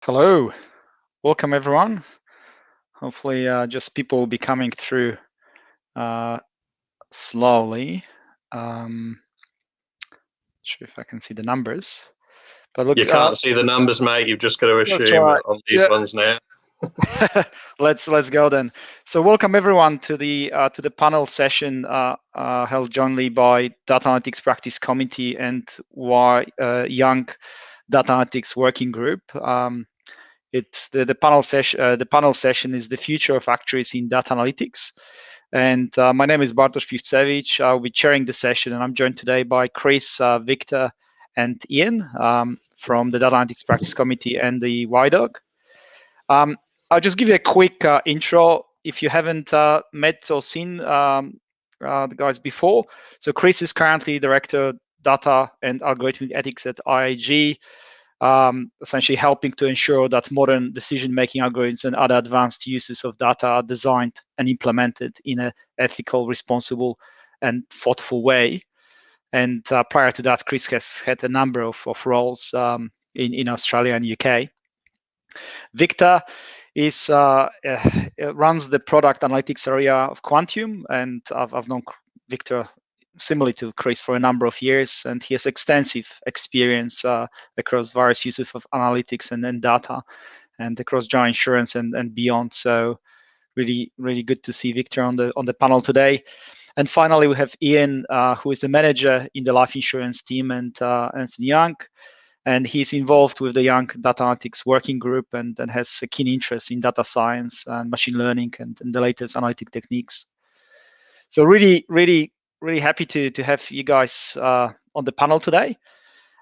Hello, welcome everyone. Hopefully just people will be coming through slowly. Not sure if I can see the numbers, but look, You can't see the numbers, mate. You've just got to let's assume try. on these Yeah, ones now. let's go then. So welcome everyone to the panel session held jointly by Data Analytics Practice Committee and Young Data Analytics Working Group. It's the panel session. The panel session is the future of actuaries in data analytics. And my name is Bartosz Piwcewicz. I'll be chairing the session, and I'm joined today by Chris, Victor, and Ian from the Data Analytics Practice Committee and the YDOG. I'll just give you a quick intro if you haven't met or seen the guys before. So Chris is currently Director Data and Algorithmic Ethics at IAG. Essentially helping to ensure that modern decision-making algorithms and other advanced uses of data are designed and implemented in an ethical, responsible, and thoughtful way. And prior to that, Chris has had a number of roles in Australia and UK. Victor runs the product analytics area of Quantium, and I've known Victor similarly to Chris for a number of years, and he has extensive experience across various uses of analytics and data, and across general insurance and beyond. So really good to see Victor on the panel today. And finally, we have Ian, who is the manager in the life insurance team and Ernst & Young. And he's involved with the Young Data Analytics Working Group and has a keen interest in data science and machine learning and the latest analytic techniques. So really happy to have you guys on the panel today.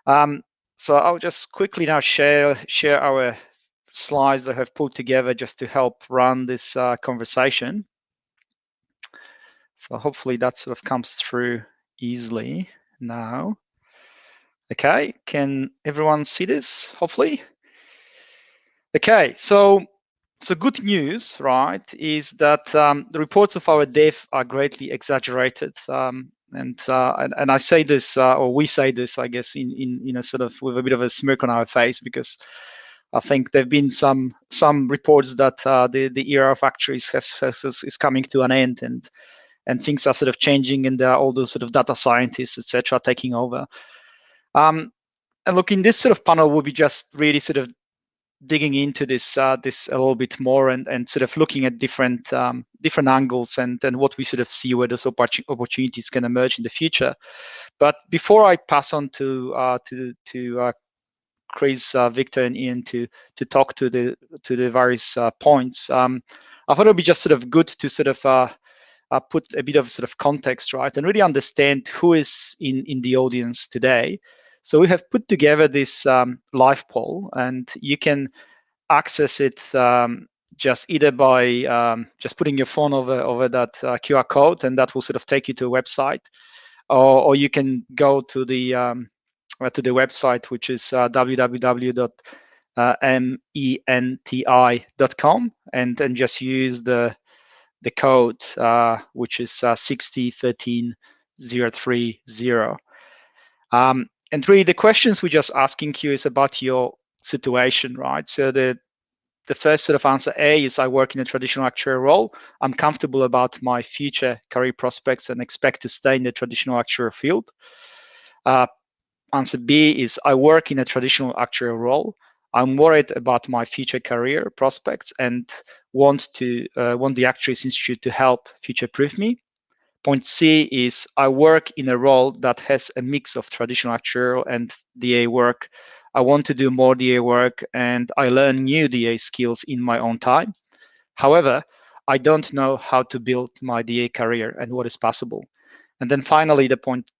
So I'll just quickly now share our slides that I have put together just to help run this conversation. So hopefully that sort of comes through easily now. Okay, can everyone see this, hopefully? Okay, so good news, right, is that the reports of our death are greatly exaggerated. And I say this, or we say this, I guess, in a sort of with a bit of a smirk on our face, because I think there've been some reports that the era of actuaries is coming to an end, and things are sort of changing, and there are all those sort of data scientists, etc., taking over. And look, in this sort of panel, we'll be just really sort of digging into this a little bit more and sort of looking at different angles and what we sort of see where those opportunities can emerge in the future. But before I pass on to Chris, Victor, and Ian to talk to the various points, I thought it would be just sort of good to sort of put a bit of sort of context, right, and really understand who is in the audience today. So we have put together this live poll, and you can access it just either by just putting your phone over that QR code, and that will sort of take you to a website, or you can go to the website, which is www.menti.com, and just use the code, which is 6013030. And really, the questions we're just asking you is about your situation, right? So the first sort of answer A is, I work in a traditional actuarial role. I'm comfortable about my future career prospects and expect to stay in the traditional actuarial field. Answer B is, I work in a traditional actuarial role. I'm worried about my future career prospects and want the Actuaries Institute to help future-proof me. Point C is, I work in a role that has a mix of traditional actuarial and DA work. I want to do more DA work, and I learn new DA skills in my own time. However, I don't know how to build my DA career and what is possible. And then finally, the point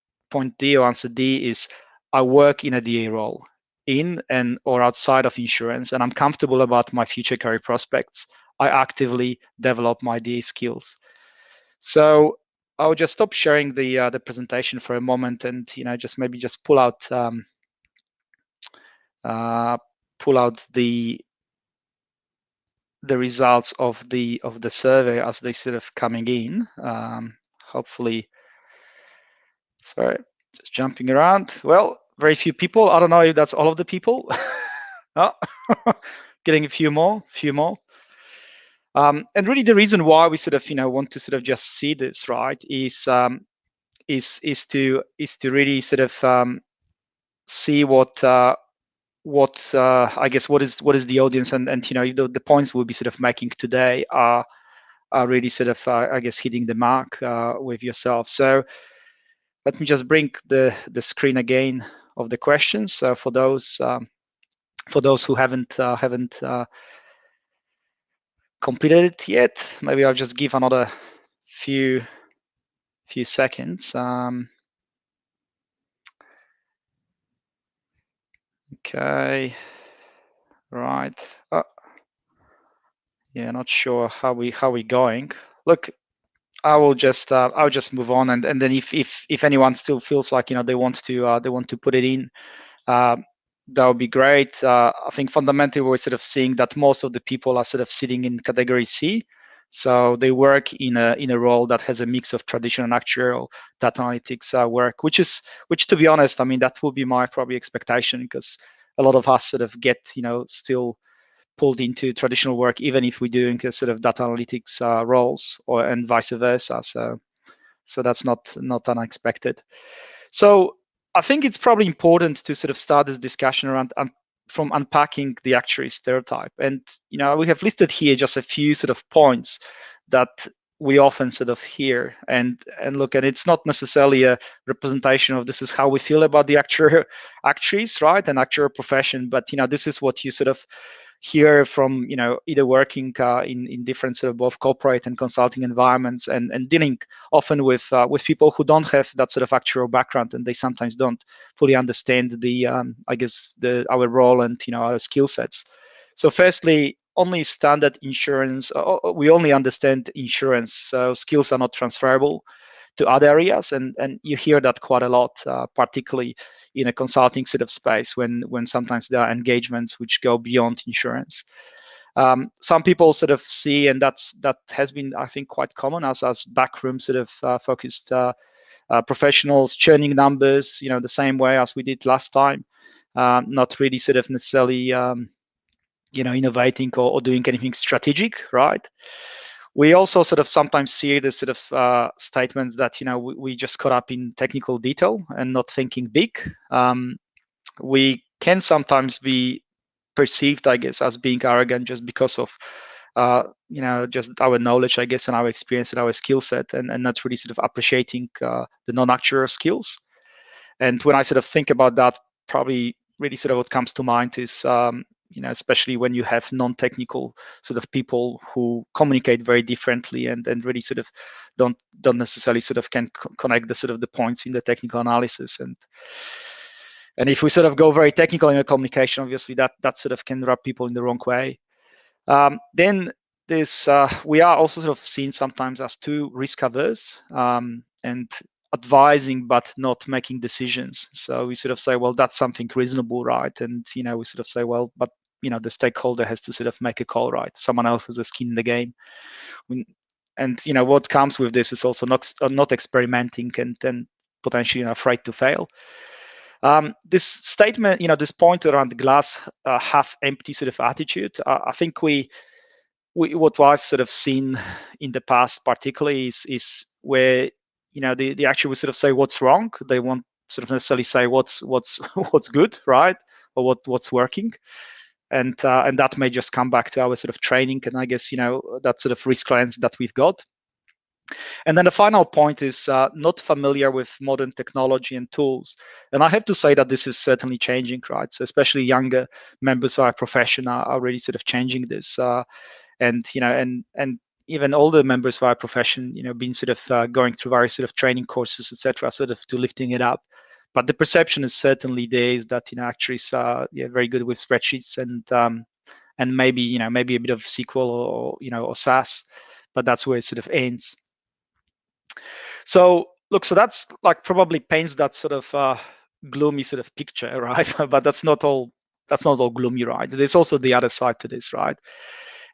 D, or answer D, is, I work in a DA role in and or outside of insurance, and I'm comfortable about my future career prospects. I actively develop my DA skills. So I'll just stop sharing the presentation for a moment, and just maybe just pull out the results of the survey as they sort of coming in. Hopefully, sorry, just jumping around. Well, very few people. I don't know if that's all of the people. Oh, getting a few more. And really, the reason why we sort of want to sort of just see this, right, is to really sort of see what I guess what is the audience, and the points we'll be sort of making today are really sort of I guess hitting the mark with yourself. So let me just bring the screen again of the questions. So for those who haven't completed it yet, maybe I'll just give another few seconds. Okay, right. Yeah, not sure how we going. Look, I'll just move on, and then if anyone still feels like they want to put it in, that would be great. I think fundamentally we're sort of seeing that most of the people are sort of sitting in category C, so they work in a role that has a mix of traditional and actuarial data analytics work, which to be honest, I mean, that would be my probably expectation, because a lot of us sort of get still pulled into traditional work, even if we're doing a sort of data analytics roles, and vice versa. So that's not unexpected. So I think it's probably important to sort of start this discussion around from unpacking the actuary stereotype. And we have listed here just a few sort of points that we often sort of hear and look at. It's not necessarily a representation of this is how we feel about the actuaries, right, and actuarial profession, but this is what you sort of hear from either working in different sort of both corporate and consulting environments, and dealing often with people who don't have that sort of actuarial background, and they sometimes don't fully understand the I guess our role and our skill sets. So firstly, only standard insurance, we only understand insurance, so skills are not transferable to other areas, and you hear that quite a lot, particularly in a consulting sort of space when sometimes there are engagements which go beyond insurance. Some people sort of see, and that has been, I think, quite common as backroom sort of focused professionals churning numbers, the same way as we did last time, not really sort of necessarily innovating or doing anything strategic, right? We also sort of sometimes see the sort of statements that we just caught up in technical detail and not thinking big. We can sometimes be perceived, I guess, as being arrogant just because of just our knowledge, I guess, and our experience and our skill set, and not really sort of appreciating the non-actuarial skills. And when I sort of think about that, probably really sort of what comes to mind is especially when you have non-technical sort of people who communicate very differently and really sort of don't necessarily sort of can connect the sort of the points in the technical analysis. And if we sort of go very technical in a communication, obviously that sort of can rub people in the wrong way. Then this we are also sort of seen sometimes as too risk averse and advising but not making decisions. So we sort of say, well, that's something reasonable, right? And we sort of say, well, but the stakeholder has to sort of make a call, right? Someone else has a skin in the game. And what comes with this is also not experimenting and potentially afraid to fail. This statement, this point around the glass half empty sort of attitude, I think what I've sort of seen in the past particularly is where the actuary will sort of say what's wrong. They won't sort of necessarily say what's good, right, or what's working, and that may just come back to our sort of training and I guess that sort of risk lens that we've got. And then the final point is not familiar with modern technology and tools. And I have to say that this is certainly changing, right? So especially younger members of our profession are really sort of changing this, and even older members of our profession, been sort of going through various sort of training courses, etc., sort of to lifting it up. But the perception is certainly there is that actuaries are very good with spreadsheets and maybe maybe a bit of SQL or SAS, but that's where it sort of ends. So look, so that's like probably paints that sort of gloomy sort of picture, right? But that's not all gloomy, right? There's also the other side to this, right?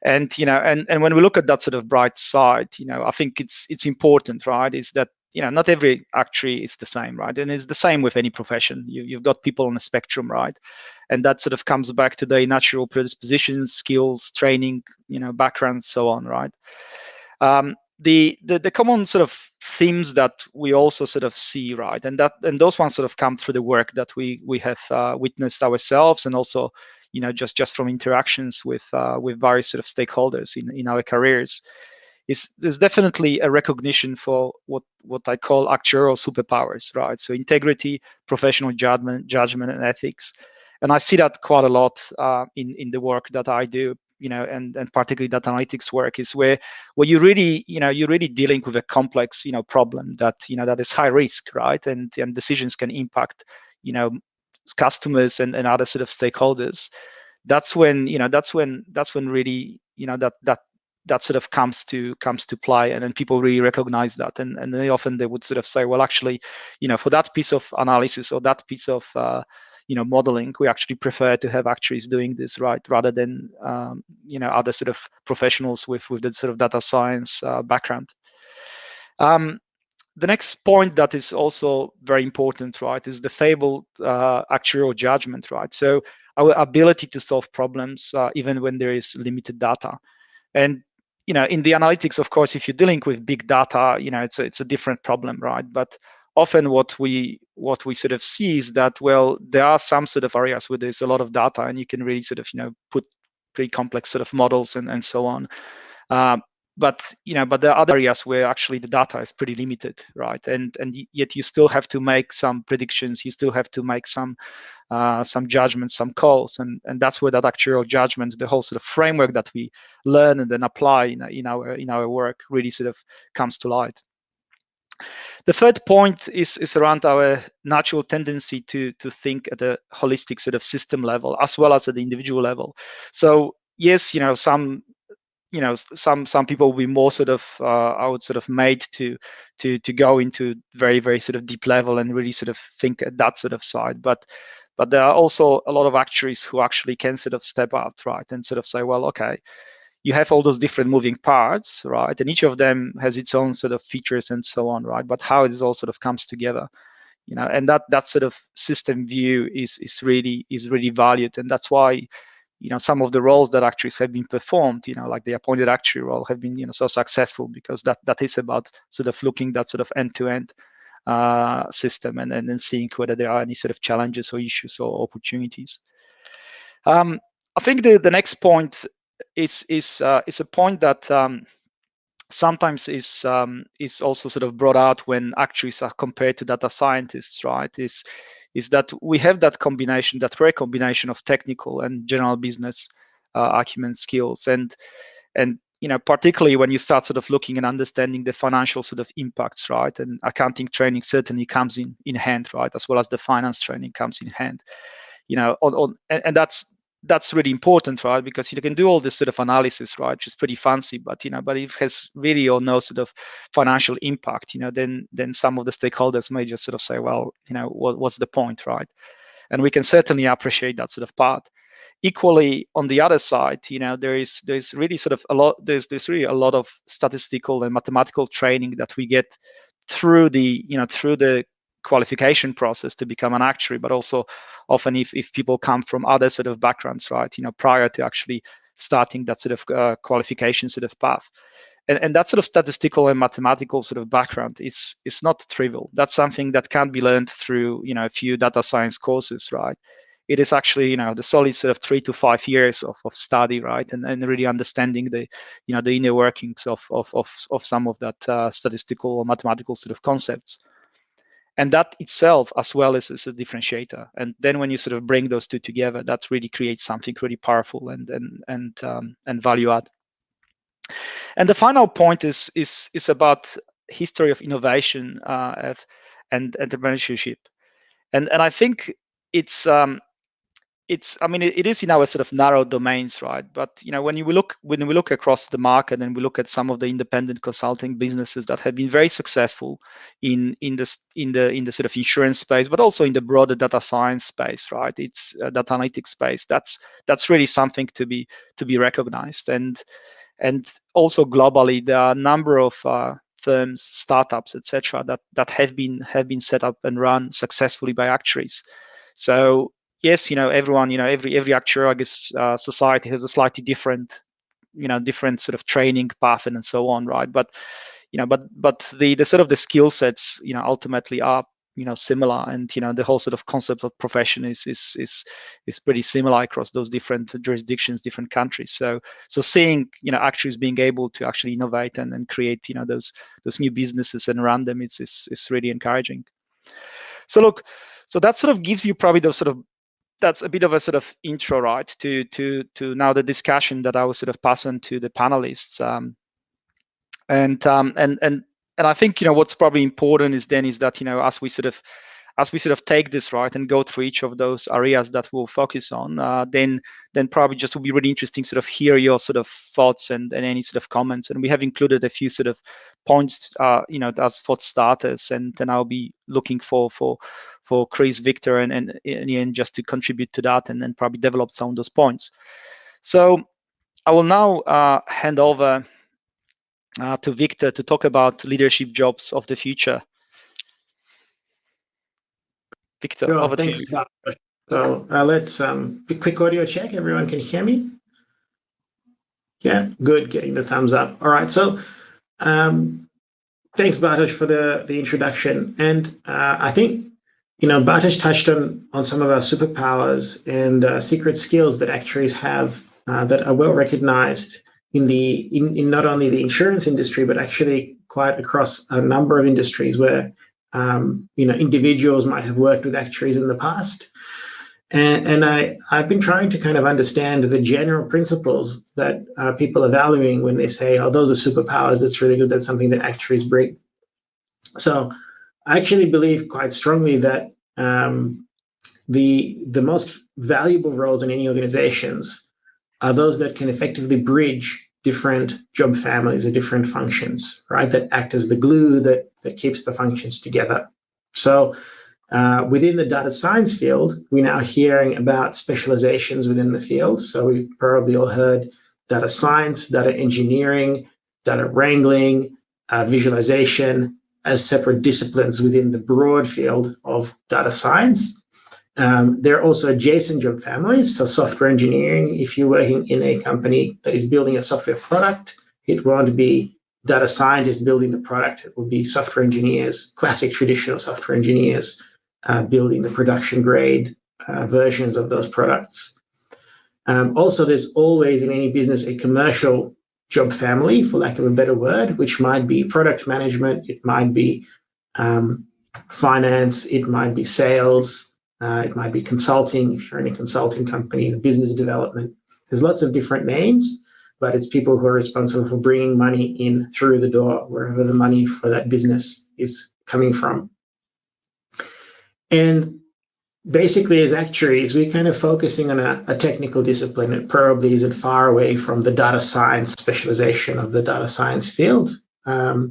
And and when we look at that sort of bright side, I think it's important, right? Is that not every actuary is the same, right? And it's the same with any profession. You've got people on a spectrum, right? And that sort of comes back to their natural predispositions, skills, training, background, so on, right? The common sort of themes that we also sort of see, right, and those ones sort of come through the work that we have witnessed ourselves, and also just from interactions with various sort of stakeholders in our careers, is there's definitely a recognition for what I call actuarial superpowers, right? So integrity, professional judgment, and ethics, and I see that quite a lot in the work that I do, and particularly that analytics work, is where you really, you're really dealing with a complex, problem that that is high risk, right? And decisions can impact, customers and other sort of stakeholders. That's when really, that sort of comes to play, and then people really recognize that, and very often they would sort of say, well, actually, for that piece of analysis or that piece of modeling, we actually prefer to have actuaries doing this, right, rather than other sort of professionals with the sort of data science background. The next point that is also very important, right, is the fabled actuarial judgment, right? So our ability to solve problems even when there is limited data. And in the analytics, of course, if you're dealing with big data, it's a different problem, right? But often what we sort of see is that, well, there are some sort of areas where there's a lot of data, and you can really sort of put pretty complex sort of models and so on. But there are other areas where actually the data is pretty limited, right? And yet you still have to make some predictions, you still have to make some judgments, some calls, and that's where that actuarial judgment, the whole sort of framework that we learn and then apply in our work, really sort of comes to light. The third point is around our natural tendency to think at a holistic sort of system level as well as at the individual level. So yes, some people will be more sort of I would sort of made to go into very, very sort of deep level and really sort of think at that sort of side, but there are also a lot of actuaries who actually can sort of step out, right, and sort of say, well, okay, you have all those different moving parts, right, and each of them has its own sort of features and so on, right, but how it all sort of comes together, and that sort of system view is really valued, and that's why some of the roles that actuaries have been performed, like the appointed actuary role, have been so successful, because that is about sort of looking that sort of end-to-end system and then seeing whether there are any sort of challenges or issues or opportunities. I think the next point is a point that sometimes is also sort of brought out when actuaries are compared to data scientists, right? Is that we have that combination, that rare combination of technical and general business acumen skills, and particularly when you start sort of looking and understanding the financial sort of impacts, right? And accounting training certainly comes in hand, right? As well as the finance training comes in hand, and that's really important, right? Because you can do all this sort of analysis, right, which is pretty fancy, but but if it has really or no sort of financial impact, then some of the stakeholders may just sort of say, well, what's the point, right? And we can certainly appreciate that sort of part. Equally, on the other side, there's really sort of a lot. There's really a lot of statistical and mathematical training that we get through the qualification process to become an actuary, but also often if people come from other sort of backgrounds, right, prior to actually starting that sort of qualification sort of path. And that sort of statistical and mathematical sort of background is not trivial. That's something that can be learned through a few data science courses, right? It is actually the solid sort of 3 to 5 years of study, right, and really understanding the the inner workings of some of that statistical or mathematical sort of concepts. And that itself as well is a differentiator. And then when you sort of bring those two together, that really creates something really powerful and value add. And the final point is about history of innovation and entrepreneurship. And I think it's I mean, it is in our sort of narrow domains, right? But when we look across the market and we look at some of the independent consulting businesses that have been very successful in the sort of insurance space, but also in the broader data science space, right? It's data analytics space. That's really something to be recognized. And also globally, there are a number of firms, startups, etc., that have been set up and run successfully by actuaries. So yes, everyone, every actuarial, I guess, society has a slightly different sort of training path and so on, right? But the sort of the skill sets ultimately are similar, and the whole sort of concept of profession is pretty similar across those different jurisdictions, different countries. So seeing actuaries being able to actually innovate and create those new businesses and run them, it's really encouraging. So look, so that sort of gives you probably that's a bit of a sort of intro, right, to now the discussion that I will sort of pass on to the panelists. And I think what's probably important is that as we sort of take this, right, and go through each of those areas that we'll focus on, then probably just will be really interesting sort of hear your sort of thoughts and any sort of comments. And we have included a few sort of points, as thought starters, and then I'll be looking for Chris, Victor, and Ian just to contribute to that, and then probably develop some of those points. So I will now hand over to Victor to talk about leadership jobs of the future. Victor, Sure, over thanks, to you. Bartosz. So let's quick audio check. Everyone can hear me? Yeah, good, getting the thumbs up. All right, so thanks, Bartosz, for the introduction. And I think, Bartosz touched on some of our superpowers and secret skills that actuaries have that are well recognized in not only the insurance industry, but actually quite across a number of industries where individuals might have worked with actuaries in the past. And I've been trying to kind of understand the general principles that people are valuing when they say, oh, those are superpowers, that's really good, that's something that actuaries bring. So I actually believe quite strongly that the most valuable roles in any organizations are those that can effectively bridge different job families or different functions, right? That act as the glue that keeps the functions together. So within the data science field, we're now hearing about specializations within the field. So we've probably all heard data science, data engineering, data wrangling, visualization as separate disciplines within the broad field of data science. There are also adjacent job families. So software engineering, if you're working in a company that is building a software product, it won't be data scientists building the product. It will be software engineers, classic traditional software engineers building the production grade versions of those products. Also, there's always in any business a commercial job family, for lack of a better word, which might be product management, it might be finance, it might be sales, it might be consulting, if you're in a consulting company, business development. There's lots of different names, but it's people who are responsible for bringing money in through the door, wherever the money for that business is coming from. And basically, as actuaries, we're kind of focusing on a technical discipline. It probably isn't far away from the data science specialization of the data science field. But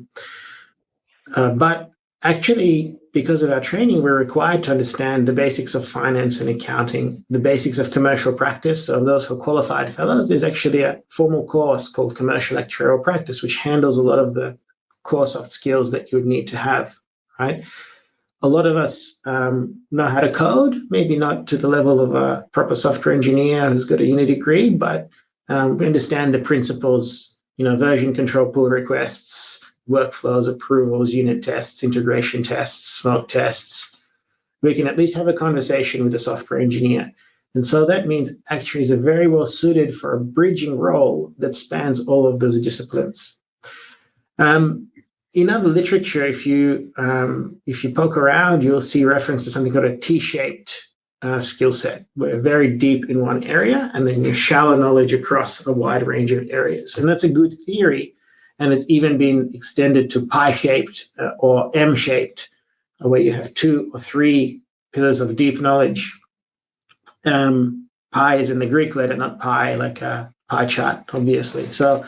actually, because of our training, we're required to understand the basics of finance and accounting, the basics of commercial practice. So those who are qualified fellows, there's actually a formal course called Commercial Actuarial Practice, which handles a lot of the core soft skills that you would need to have, right? A lot of us know how to code, maybe not to the level of a proper software engineer who's got a uni degree, but we understand the principles, version control, pull requests, workflows, approvals, unit tests, integration tests, smoke tests. We can at least have a conversation with a software engineer. And so that means actuaries are very well suited for a bridging role that spans all of those disciplines. In other literature, if you poke around, you'll see reference to something called a T-shaped skill set. We're very deep in one area, and then you shallow knowledge across a wide range of areas. And that's a good theory, and it's even been extended to pie-shaped or M-shaped, where you have 2 or 3 pillars of deep knowledge. Pi is in the Greek letter, not pi, like a pie chart, obviously. So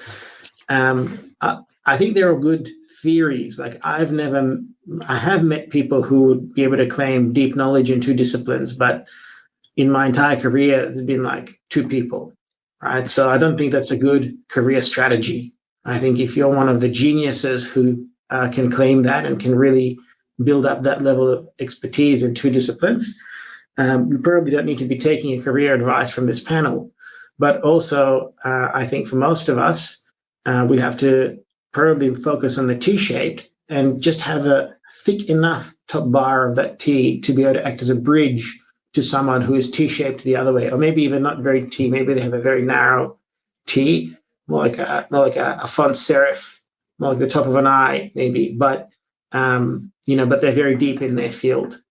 I think there are good theories. Like I have met people who would be able to claim deep knowledge in 2 disciplines, but in my entire career, there's been like 2 people, right? So I don't think that's a good career strategy. I think if you're one of the geniuses who can claim that and can really build up that level of expertise in two disciplines. We probably don't need to be taking a career advice from this panel, but also I think for most of us, we have to probably focus on the T-shaped and just have a thick enough top bar of that T to be able to act as a bridge to someone who is T-shaped the other way, or maybe even not very T, maybe they have a very narrow T, more like a font serif, more like the top of an I, maybe, but but they're very deep in their field.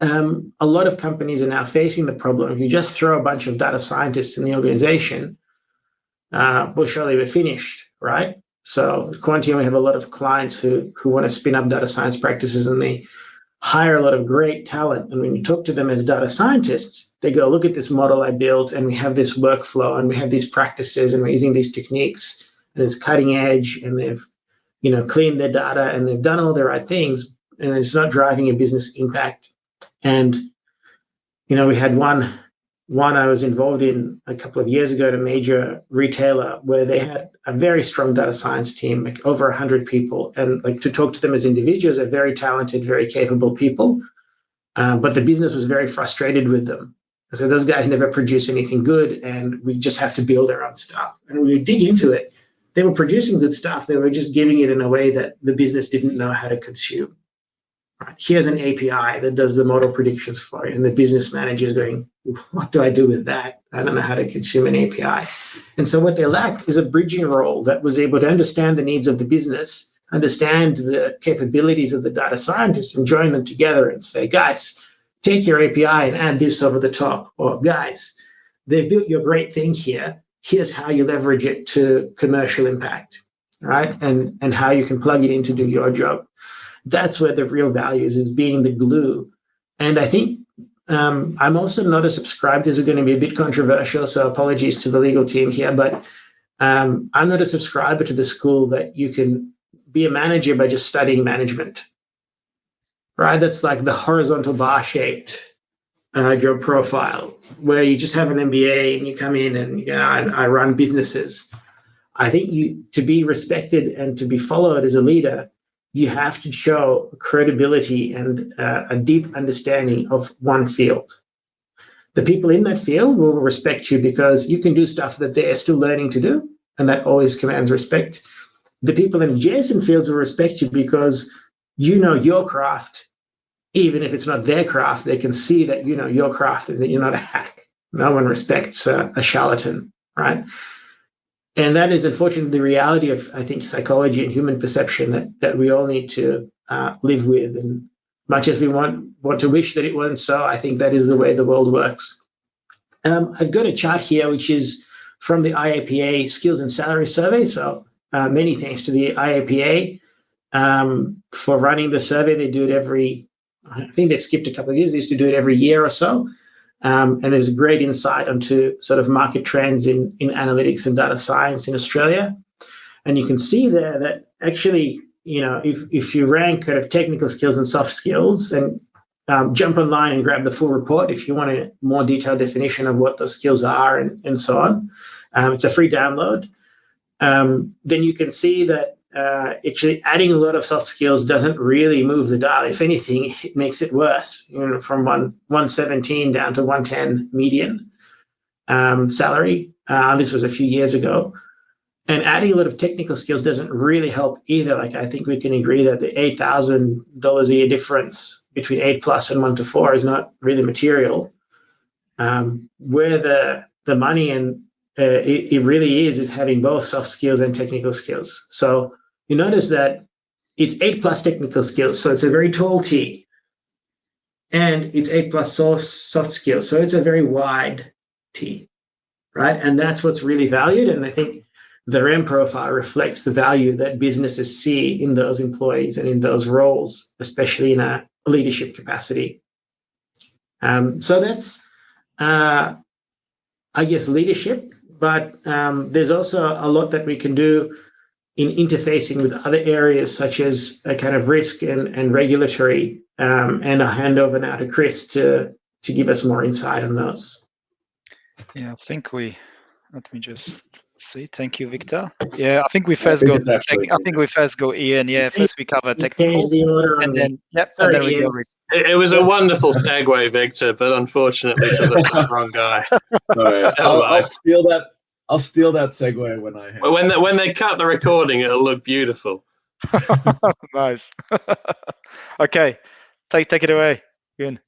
A lot of companies are now facing the problem. If you just throw a bunch of data scientists in the organization, well, surely we're finished, right? So at Quantium, we have a lot of clients who want to spin up data science practices, and they hire a lot of great talent. And when you talk to them as data scientists, they go, look at this model I built, and we have this workflow, and we have these practices, and we're using these techniques, and it's cutting edge, and they've cleaned their data, and they've done all the right things, and it's not driving a business impact. And we had one I was involved in a couple of years ago at a major retailer where they had a very strong data science team, like over 100 people, and like to talk to them as individuals, they're very talented, very capable people, but the business was very frustrated with them. So those guys never produce anything good, and we just have to build our own stuff. And when we dig into it, they were producing good stuff. They were just giving it in a way that the business didn't know how to consume. Here's an API that does the model predictions for you, and the business manager is going, what do I do with that? I don't know how to consume an API. And so what they lacked is a bridging role that was able to understand the needs of the business, understand the capabilities of the data scientists, and join them together and say, guys, take your API and add this over the top. Or guys, they've built your great thing here. Here's how you leverage it to commercial impact, right? And how you can plug it in to do your job. That's where the real value is being the glue. And I think I'm also not a subscriber. This is going to be a bit controversial, so apologies to the legal team here, but I'm not a subscriber to the school that you can be a manager by just studying management, right? That's like the horizontal bar-shaped job profile, where you just have an MBA and you come in and I run businesses. I think to be respected and to be followed as a leader, you have to show credibility and a deep understanding of one field. The people in that field will respect you because you can do stuff that they're still learning to do, and that always commands respect. The people in adjacent fields will respect you because you know your craft, even if it's not their craft. They can see that you know your craft and that you're not a hack. No one respects a charlatan, right? And that is unfortunately the reality of, I think, psychology and human perception that we all need to live with. And much as we want to wish that it weren't so, I think that is the way the world works. I've got a chart here, which is from the IAPA Skills and Salary Survey. So many thanks to the IAPA for running the survey. They do it I think they've skipped a couple of years. They used to do it every year or so. And there's a great insight onto sort of market trends in analytics and data science in Australia. And you can see there that actually, if you rank kind of technical skills and soft skills, and jump online and grab the full report if you want a more detailed definition of what those skills are and so on. It's a free download. Then you can see that actually adding a lot of soft skills doesn't really move the dial. If anything, it makes it worse. From 117 down to 110 median salary. This was a few years ago. And adding a lot of technical skills doesn't really help either. Like, I think we can agree that the $8,000 a year difference between 8+ and 1 to 4 is not really material. Where the money and it really is having both soft skills and technical skills. So you notice that it's 8+ technical skills, so it's a very tall T, and it's 8+ soft skills, so it's a very wide T, right? And that's what's really valued, and I think the REM profile reflects the value that businesses see in those employees and in those roles, especially in a leadership capacity. So that's, I guess, leadership, but there's also a lot that we can do in interfacing with other areas such as a kind of risk and regulatory, and I'll hand over now to Chris to give us more insight on those. Yeah, I think let me just See, thank you, Victor. Yeah, I think we first go. I think we first go Ian. Yeah, first we cover technical, Change the order on and me. then yep, Sorry, and then we Ian. go. It was a wonderful segue, Victor, but unfortunately to the wrong guy. All right, I'll steal that. I'll steal that segue when I. But when they cut the recording, it'll look beautiful. Nice. Okay, take it away, Ian.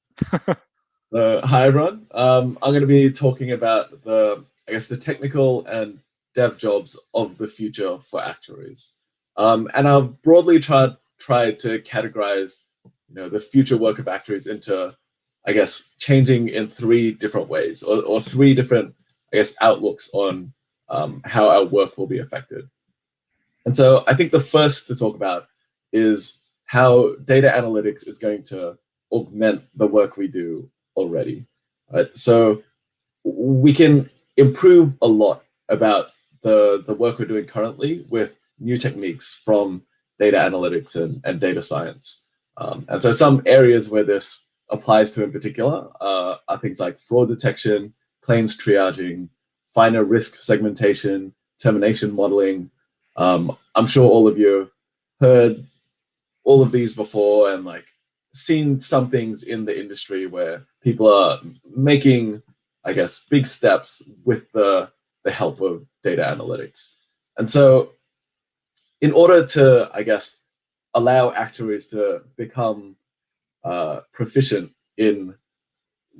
Hi everyone. I'm going to be talking about the technical and dev jobs of the future for actuaries, and I'll broadly try to categorize the future work of actuaries into changing in three different ways, or three different outlooks on how our work will be affected. And so I think the first to talk about is how data analytics is going to augment the work we do already. So we can improve a lot about the work we're doing currently with new techniques from data analytics and data science. And so some areas where this applies to in particular are things like fraud detection, claims triaging, finer risk segmentation, termination modeling. I'm sure all of you have heard all of these before and seen some things in the industry where people are making, big steps with the help of data analytics. And so in order to, allow actuaries to become proficient in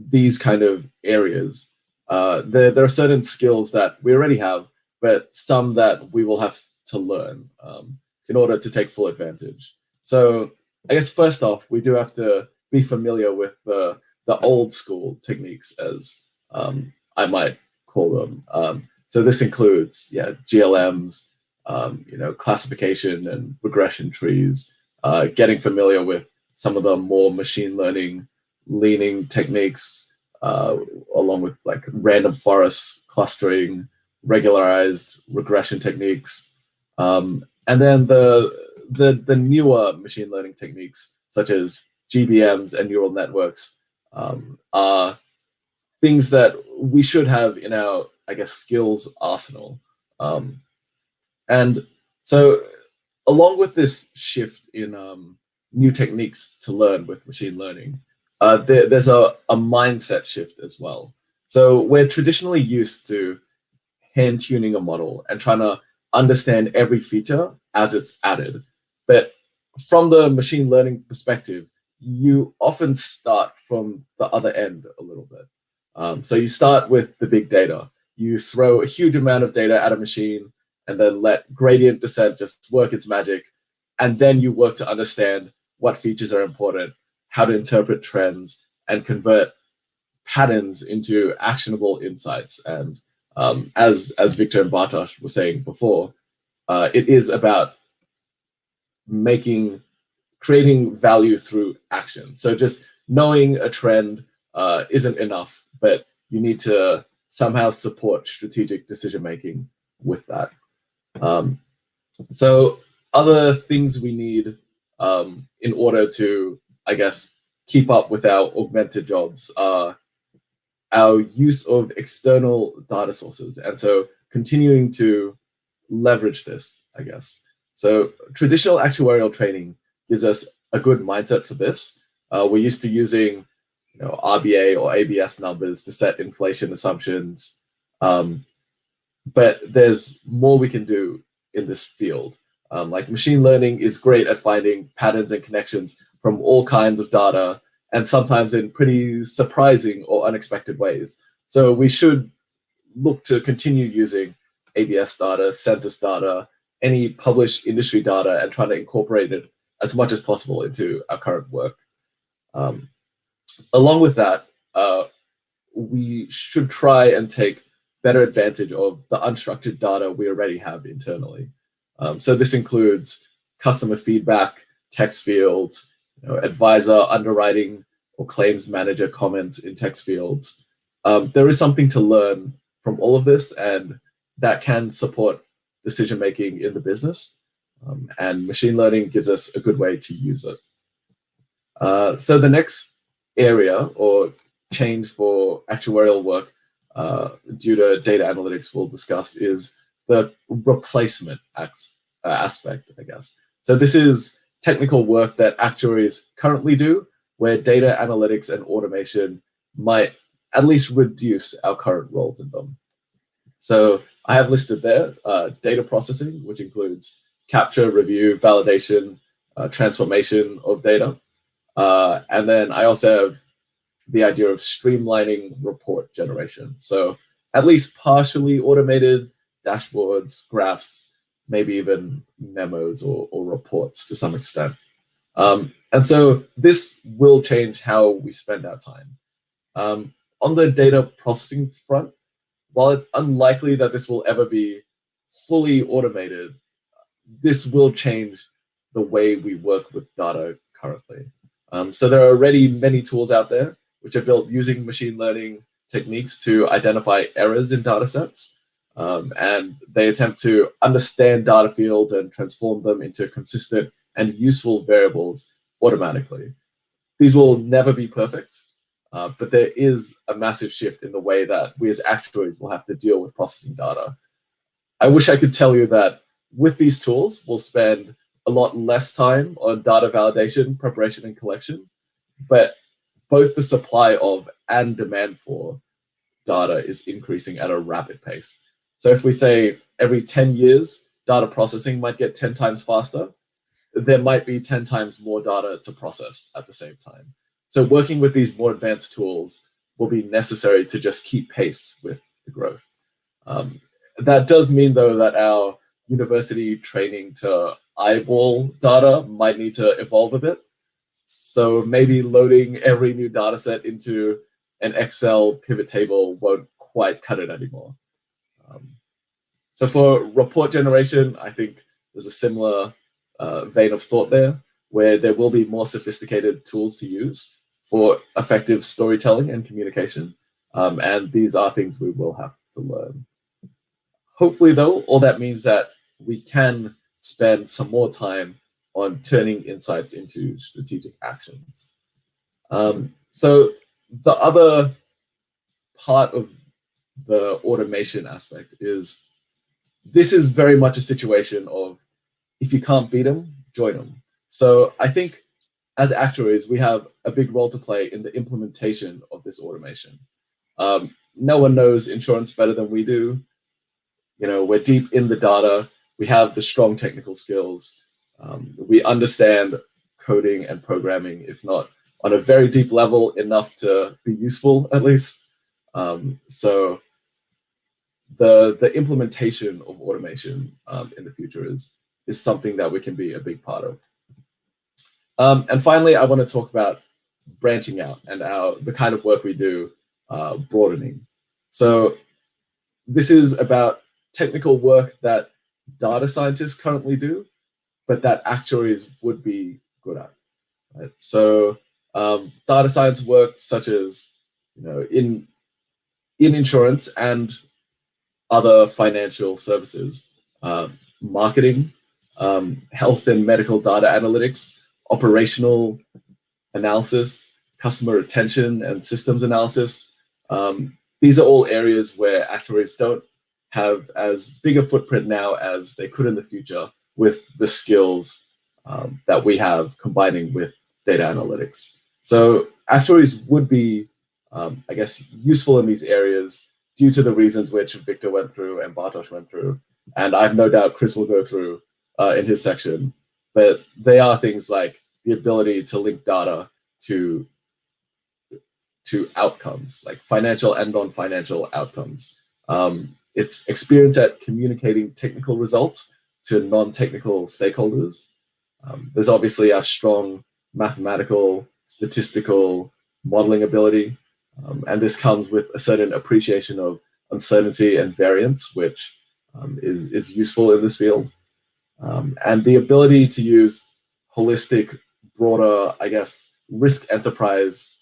these kind of areas, there are certain skills that we already have, but some that we will have to learn in order to take full advantage. So first off, we do have to be familiar with the old school techniques, as I might call them. So this includes GLMs, classification and regression trees, getting familiar with some of the more machine learning leaning techniques, along with random forest clustering, regularized regression techniques, and then the newer machine learning techniques such as GBMs and neural networks are things that we should have in our skills arsenal. And so along with this shift in new techniques to learn with machine learning, there's a mindset shift as well. So we're traditionally used to hand tuning a model and trying to understand every feature as it's added. But from the machine learning perspective, you often start from the other end a little bit. So you start with the big data. You throw a huge amount of data at a machine and then let gradient descent just work its magic. And then you work to understand what features are important, how to interpret trends, and convert patterns into actionable insights. And as Victor and Bartosz were saying before, it is about creating value through action. So just knowing a trend isn't enough, but you need to somehow support strategic decision making with that. So other things we need in order to, keep up with our augmented jobs are our use of external data sources. And so continuing to leverage this, So traditional actuarial training gives us a good mindset for this. We're used to using RBA or ABS numbers to set inflation assumptions. But there's more we can do in this field. Machine learning is great at finding patterns and connections from all kinds of data, and sometimes in pretty surprising or unexpected ways. So we should look to continue using ABS data, census data, any published industry data, and trying to incorporate it as much as possible into our current work. Along with that, we should try and take better advantage of the unstructured data we already have internally. So this includes customer feedback, text fields, advisor underwriting or claims manager comments in text fields. There is something to learn from all of this, and that can support decision making in the business. And machine learning gives us a good way to use it. So the next area or change for actuarial work due to data analytics we'll discuss is the replacement aspect, I guess. So this is technical work that actuaries currently do, where data analytics and automation might at least reduce our current roles in them. So I have listed there data processing, which includes capture, review, validation, transformation of data. And then I also have the idea of streamlining report generation. So at least partially automated dashboards, graphs, maybe even memos or reports to some extent. And so this will change how we spend our time. On the data processing front, while it's unlikely that this will ever be fully automated, this will change the way we work with data currently. So there are already many tools out there which are built using machine learning techniques to identify errors in data sets. And they attempt to understand data fields and transform them into consistent and useful variables automatically. These will never be perfect, but there is a massive shift in the way that we as actuaries will have to deal with processing data. I wish I could tell you that with these tools, we'll spend a lot less time on data validation, preparation, and collection, but both the supply of and demand for data is increasing at a rapid pace. So if we say every 10 years, data processing might get 10 times faster, there might be 10 times more data to process at the same time. So working with these more advanced tools will be necessary to just keep pace with the growth. That does mean, though, that our university training to eyeball data might need to evolve a bit. So maybe loading every new data set into an Excel pivot table won't quite cut it anymore. So for report generation, I think there's a similar vein of thought there, where there will be more sophisticated tools to use for effective storytelling and communication. And these are things we will have to learn. Hopefully, though, all that means that we can spend some more time on turning insights into strategic actions. So the other part of the automation aspect is this is very much a situation of if you can't beat them, join them. So I think as actuaries, we have a big role to play in the implementation of this automation. No one knows insurance better than we do. You know, we're deep in the data. We have the strong technical skills. We understand coding and programming, if not on a very deep level, enough to be useful at least. So the implementation of automation in the future is something that we can be a big part of. And finally, I want to talk about branching out and the kind of work we do broadening. So this is about technical work that data scientists currently do, but that actuaries would be good at. Right? So data science work such as in insurance and other financial services, marketing, health and medical data analytics, operational analysis, customer retention and systems analysis. These are all areas where actuaries don't have as big a footprint now as they could in the future with the skills that we have combining with data analytics. So actuaries would be, I guess, useful in these areas due to the reasons which Victor went through and Bartosz went through, and I have no doubt Chris will go through in his section. But they are things like the ability to link data to outcomes, like financial and non-financial outcomes. It's experience at communicating technical results to non-technical stakeholders. There's obviously our strong mathematical, statistical, modeling ability. And this comes with a certain appreciation of uncertainty and variance, which is useful in this field. And the ability to use holistic, broader, I guess, risk enterprise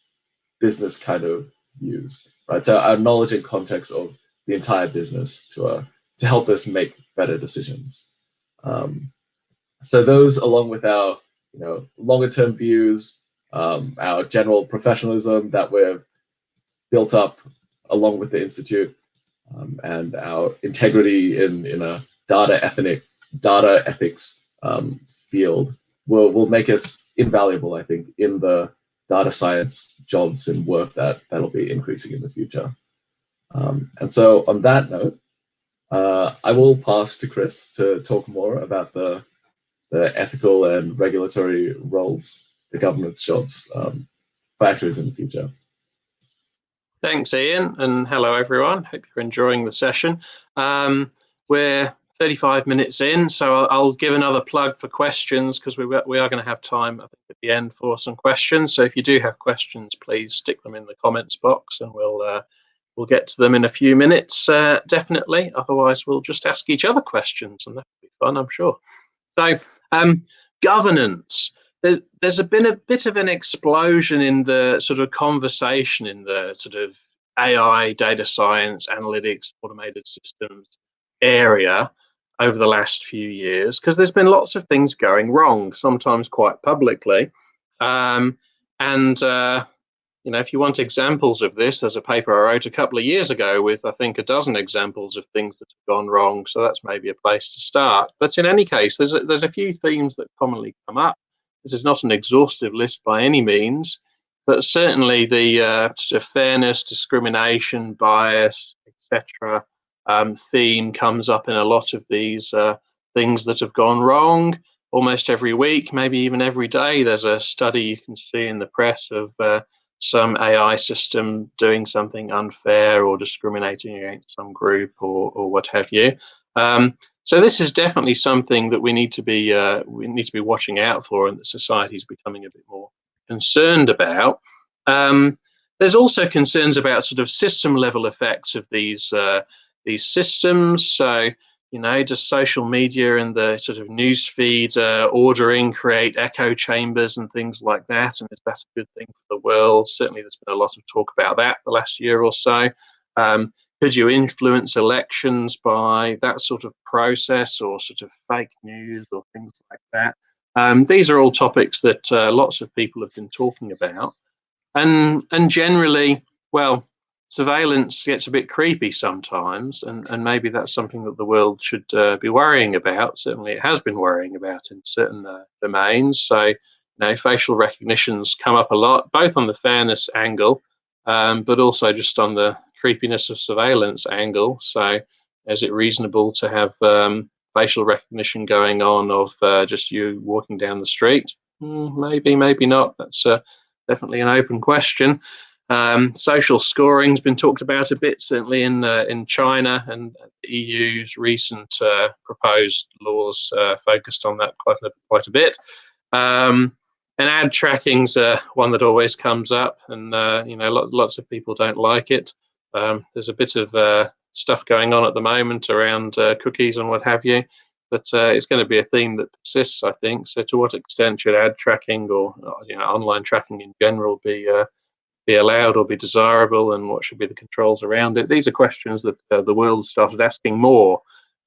business kind of views, right? So our knowledge and context of the entire business to help us make better decisions. So those, along with our longer term views, our general professionalism that we've built up along with the Institute, and our integrity in a data ethics field will make us invaluable, I think, in the data science jobs and work that'll be increasing in the future. And so on that note, I will pass to Chris to talk more about the ethical and regulatory roles, the government's jobs for actuaries in the future. Thanks, Ian, and hello, everyone. Hope you're enjoying the session. We're 35 minutes in, so I'll give another plug for questions, because we are going to have time, I think, at the end for some questions. So if you do have questions, please stick them in the comments box, and we'll get to them in a few minutes, definitely. Otherwise, we'll just ask each other questions, and that'll be fun, I'm sure. So, governance. There's been a bit of an explosion in the sort of conversation in the sort of AI, data science, analytics, automated systems area over the last few years, because there's been lots of things going wrong, sometimes quite publicly. You know, if you want examples of this, there's a paper I wrote a couple of years ago with, I think, a dozen examples of things that have gone wrong. So that's maybe a place to start. But in any case, there's a few themes that commonly come up. This is not an exhaustive list by any means, but certainly the sort of fairness, discrimination, bias, etc. Theme comes up in a lot of these things that have gone wrong. Almost every week, maybe even every day, there's a study you can see in the press of some AI system doing something unfair or discriminating against some group or what have you. So this is definitely something that we need to be watching out for, and that society is becoming a bit more concerned about. There's also concerns about sort of system level effects of these systems. So, you know, does social media and the sort of news feed ordering create echo chambers and things like that? And is that a good thing for the world? Certainly, there's been a lot of talk about that the last year or so. Could you influence elections by that sort of process, or sort of fake news or things like that? These are all topics that lots of people have been talking about. And generally, well, surveillance gets a bit creepy sometimes, and maybe that's something that the world should be worrying about. Certainly it has been worrying about in certain domains. So, you know, facial recognitions come up a lot, both on the fairness angle, but also just on the creepiness of surveillance angle. So is it reasonable to have facial recognition going on of just you walking down the street? Maybe, maybe not. That's definitely an open question. Social scoring's been talked about a bit, certainly in China, and the EU's recent proposed laws focused on that quite a bit. And ad tracking's one that always comes up, and you know, lots of people don't like it. There's a bit of stuff going on at the moment around cookies and what have you, but it's going to be a theme that persists, I think. So, to what extent should ad tracking, or you know, online tracking in general, be allowed or be desirable, and what should be the controls around it? These are questions that the world started asking more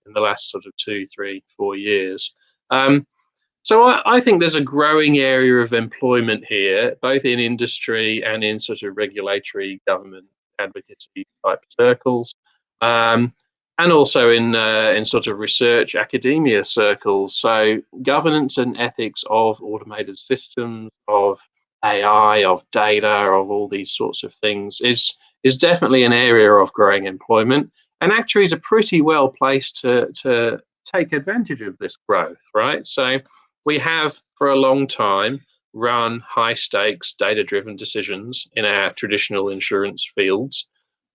in the last sort of 2, 3, 4 years. So I think there's a growing area of employment here, both in industry and in sort of regulatory government advocacy type circles, and also in sort of research academia circles. So governance and ethics of automated systems, of AI, of data, of all these sorts of things is definitely an area of growing employment, and actuaries are pretty well placed to take advantage of this growth, right? So we have for a long time run high stakes data driven decisions in our traditional insurance fields,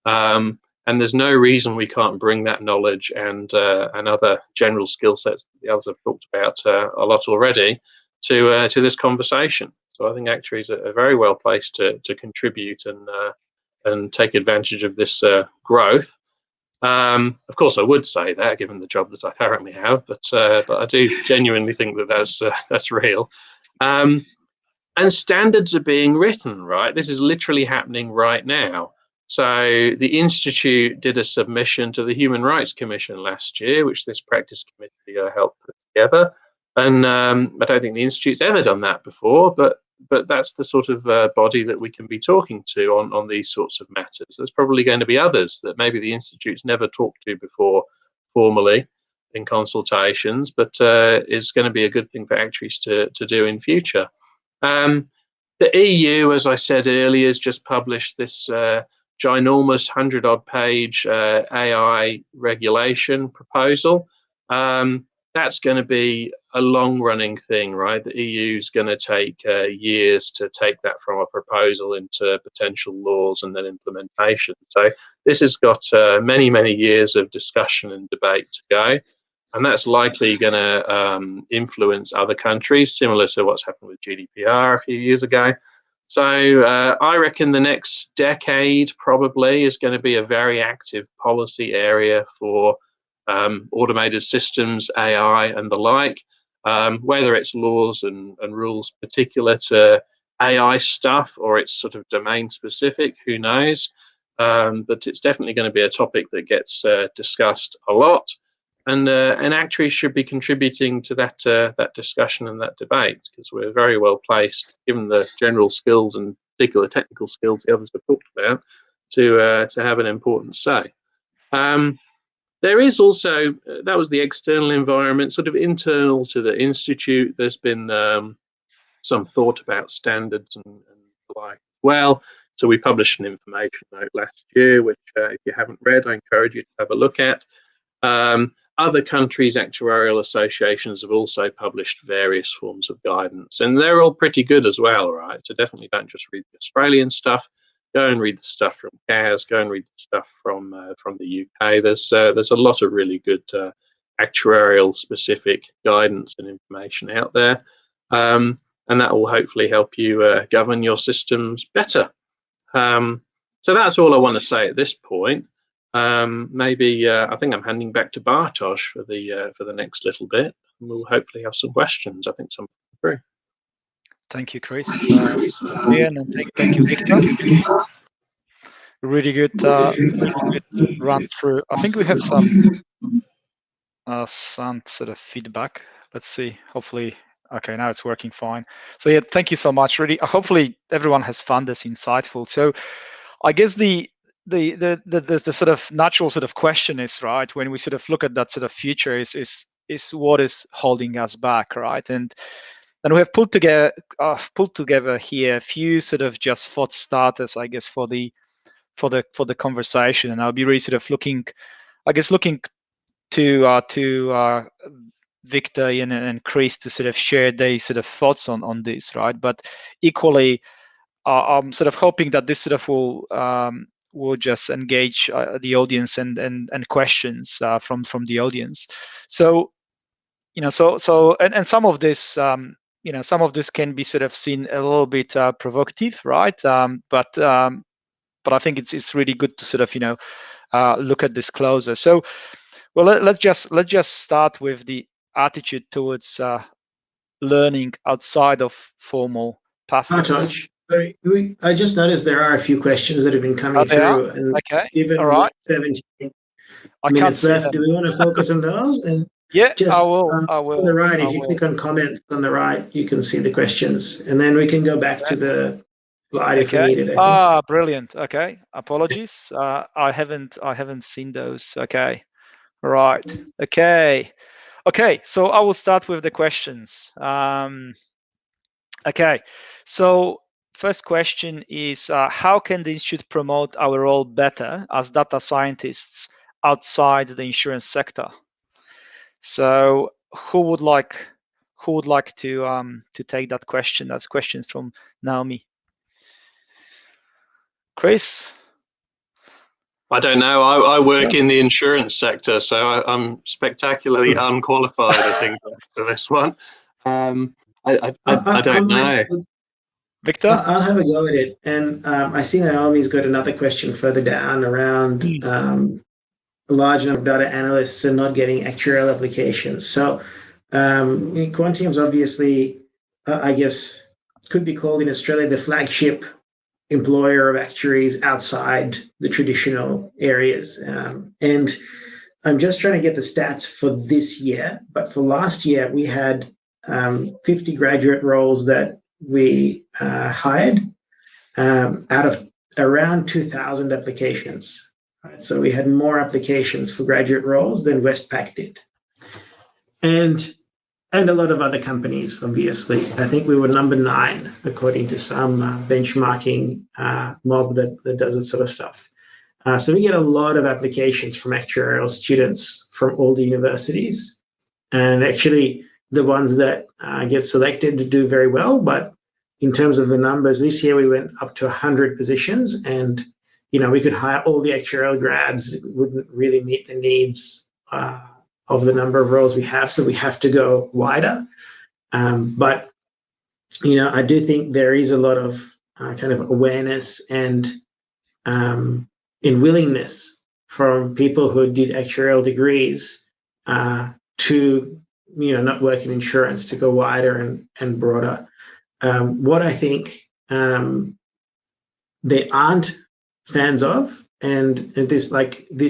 and there's no reason we can't bring that knowledge and other general skill sets that the others have talked about a lot already to this conversation. So I think actuaries are very well placed to contribute and take advantage of this growth. Of course, I would say that, given the job that I currently have, but I do genuinely think that that's real. And standards are being written, right? This is literally happening right now. So the Institute did a submission to the Human Rights Commission last year, which this practice committee helped put together. And I don't think the Institute's ever done that before, but but that's the sort of body that we can be talking to on these sorts of matters. There's probably going to be others that maybe the Institute's never talked to before formally in consultations, but is going to be a good thing for actuaries to do in future. The EU, as I said earlier, has just published this ginormous 100-odd page AI regulation proposal. That's going to be a long-running thing, right? The EU is going to take years to take that from a proposal into potential laws and then implementation. So this has got many, many years of discussion and debate to go. And that's likely going to influence other countries, similar to what's happened with GDPR a few years ago. So I reckon the next decade probably is going to be a very active policy area for automated systems, AI, and the like. Whether it's laws and rules particular to AI stuff or it's sort of domain specific, who knows? But it's definitely going to be a topic that gets discussed a lot. And actuaries should be contributing to that discussion and that debate, because we're very well placed, given the general skills and particular technical skills the others have talked about, to have an important say. There is also, that was the external environment, sort of internal to the Institute. There's been some thought about standards and the like as well. So we published an information note last year, which if you haven't read, I encourage you to have a look at. Other countries' actuarial associations have also published various forms of guidance, and they're all pretty good as well, right? So definitely don't just read the Australian stuff. Go and read the stuff from CAS. Go and read the stuff from the UK. There's a lot of really good actuarial specific guidance and information out there, and that will hopefully help you govern your systems better. So that's all I want to say at this point. Maybe I think I'm handing back to Bartosz for the next little bit, and we'll hopefully have some questions. I think some through. Thank you, Chris. And thank you, Victor. Really good run through. I think we have some sort of feedback. Let's see. Hopefully, okay, now it's working fine. So yeah, thank you so much. Really, hopefully everyone has found this insightful. So I guess the sort of natural sort of question is, right, when we sort of look at that sort of future is what is holding us back, right? And we have pulled together here a few sort of just thought starters, I guess, for the conversation. And I'll be really sort of looking to Victor and Chris to sort of share their sort of thoughts on this, right? But equally, I'm sort of hoping that this sort of will just engage the audience and questions from the audience. So and some of this some of this can be sort of seen a little bit provocative, right? But I think it's really good to sort of look at this closer. So well, let's just start with the attitude towards learning outside of formal pathways. Sorry, I just noticed there are a few questions that have been coming through. And okay. Even all right. 17 minutes left. Do we want to focus on those? And yeah, just, I will. On the right, if you click on comments on the right, you can see the questions, and then we can go back to the slide if we need it. Brilliant. Okay, apologies. I haven't seen those. Okay, right. Okay. So I will start with the questions. Okay, so first question is, how can the Institute promote our role better as data scientists outside the insurance sector? So who would like to take that question? That's questions from Naomi. Chris? I don't know. I work in the insurance sector, so I'm spectacularly unqualified, I think, for this one. I don't know. Victor? I'll have a go at it. And I see Naomi's got another question further down around a large number of data analysts and not getting actuarial applications. So Quantium's obviously, I guess, could be called in Australia the flagship employer of actuaries outside the traditional areas. And I'm just trying to get the stats for this year, but for last year, we had 50 graduate roles that we hired out of around 2,000 applications. Right? So we had more applications for graduate roles than Westpac did. And a lot of other companies, obviously. I think we were number 9, according to some benchmarking mob that does that sort of stuff. So we get a lot of applications from actuarial students from all the universities. And actually, the ones that get selected do very well. But in terms of the numbers, this year we went up to 100 positions. And, we could hire all the actuarial grads. It wouldn't really meet the needs of the number of roles we have, so we have to go wider. But I do think there is a lot of kind of awareness and willingness from people who did actuarial degrees to not work in insurance, to go wider and broader. What I think they aren't fans of, and these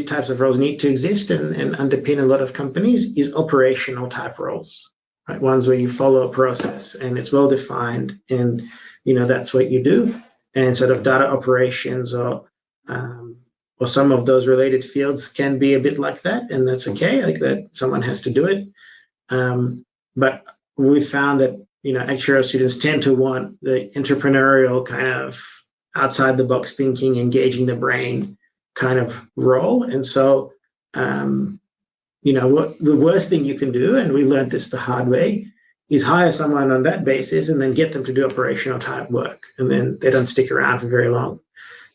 types of roles need to exist and underpin a lot of companies, is operational type roles, right? Ones where you follow a process and it's well defined, and that's what you do. And sort of data operations or some of those related fields can be a bit like that, and that's okay. Like that, someone has to do it. But we found that actuarial students tend to want the entrepreneurial kind of outside the box thinking, engaging the brain kind of role. And so, what the worst thing you can do, and we learned this the hard way, is hire someone on that basis and then get them to do operational type work. And then they don't stick around for very long.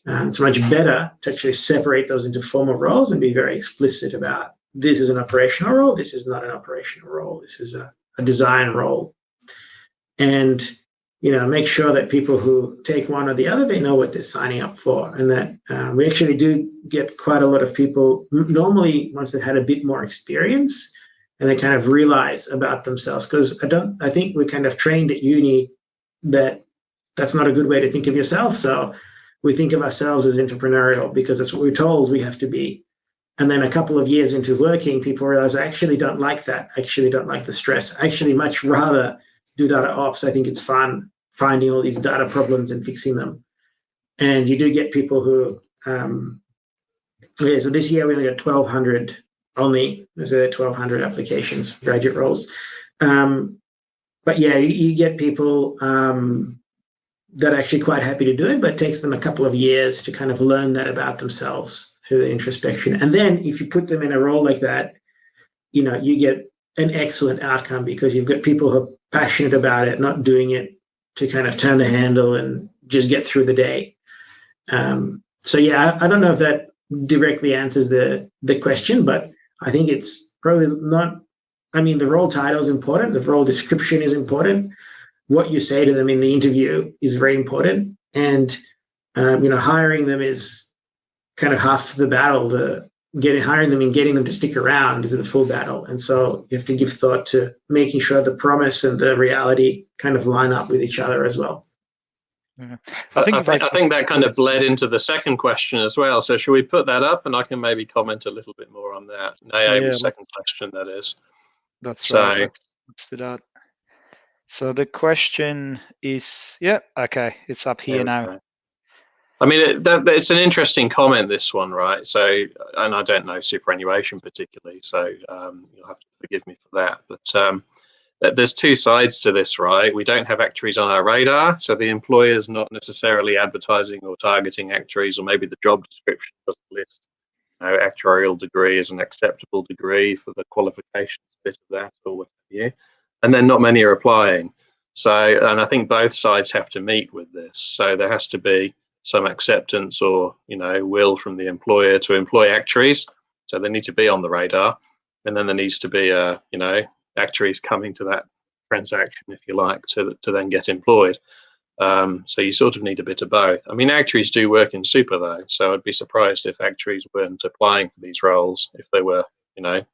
It's much better to actually separate those into formal roles and be very explicit about, this is an operational role, this is not an operational role, this is a design role. And make sure that people who take one or the other, they know what they're signing up for. And that we actually do get quite a lot of people, normally once they've had a bit more experience and they kind of realize about themselves, because I think we're kind of trained at uni that that's not a good way to think of yourself. So we think of ourselves as entrepreneurial because that's what we're told we have to be. And then a couple of years into working, people realize, I actually don't like that. I actually don't like the stress. I actually much rather do data ops. I think it's fun finding all these data problems and fixing them. And you do get people who, so this year we only got 1,200 1,200 applications for graduate roles. But yeah, you get people that are actually quite happy to do it, but it takes them a couple of years to kind of learn that about themselves through the introspection. And then if you put them in a role like that, you get an excellent outcome because you've got people who are passionate about it, not doing it to kind of turn the handle and just get through the day. So yeah, I don't know if that directly answers the question, but I think it's probably not. I mean, the role title is important. The role description is important. What you say to them in the interview is very important. And, hiring them is kind of half the battle. Hiring them and getting them to stick around is the full battle. And so you have to give thought to making sure the promise and the reality kind of line up with each other as well. Yeah. I think that kind of bled into the second question as well. So should we put that up, and I can maybe comment a little bit more on that? Naomi's second question, that is. That's right. Let's do that. So the question is, it's up here now. I mean, it's an interesting comment, this one, right? So, and I don't know superannuation particularly, so you'll have to forgive me for that. But there's two sides to this, right? We don't have actuaries on our radar, so the employer's not necessarily advertising or targeting actuaries, or maybe the job description doesn't list actuarial degree as an acceptable degree for the qualifications bit of that, or what have you. And then not many are applying. So, and I think both sides have to meet with this. So there has to be some acceptance or, will from the employer to employ actuaries. So they need to be on the radar. And then there needs to be actuaries coming to that transaction, if you like, to then get employed. So you sort of need a bit of both. I mean, actuaries do work in super though. So I'd be surprised if actuaries weren't applying for these roles, if they were,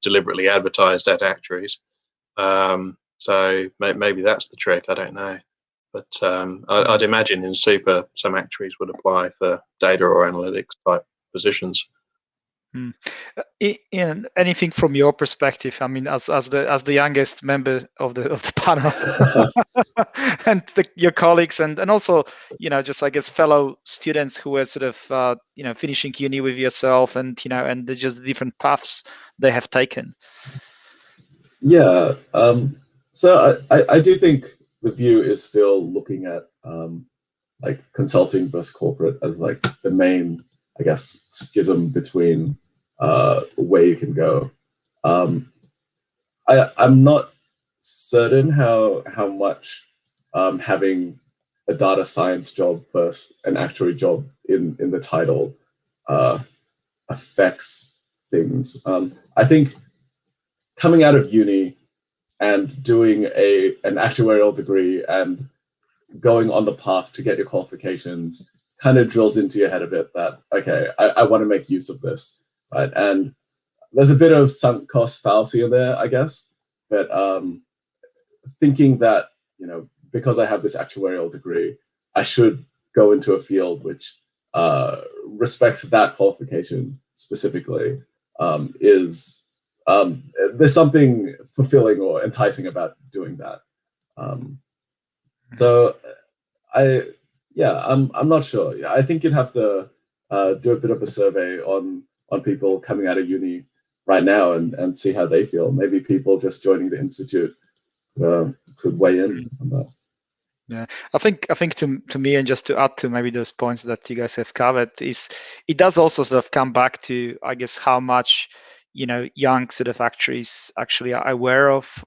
deliberately advertised at actuaries. So maybe that's the trick. I don't know. But I'd imagine in super, some actuaries would apply for data or analytics type positions. Ian, anything from your perspective? I mean, as the youngest member of the panel, and your colleagues, and also, you know, just I guess fellow students who were sort of you know, finishing uni with yourself, and you know, and just different paths they have taken. Yeah. So I do think the view is still looking at like consulting versus corporate as like the main, I guess, schism between where you can go. I'm not certain how much having a data science job versus an actuary job in the title affects things. I think coming out of uni and doing an actuarial degree and going on the path to get your qualifications kind of drills into your head a bit that, okay, I want to make use of this, right? And there's a bit of sunk cost fallacy in there, I guess, but thinking that, you know, because I have this actuarial degree, I should go into a field which respects that qualification specifically is there's something fulfilling or enticing about doing that. So I'm not sure. Yeah, I think you'd have to do a bit of a survey on people coming out of uni right now and see how they feel. Maybe people just joining the institute could weigh in on that. Yeah, I think to me, and just to add to maybe those points that you guys have covered, is it does also sort of come back to, I guess, how much, you know, young sort of actuaries actually are aware of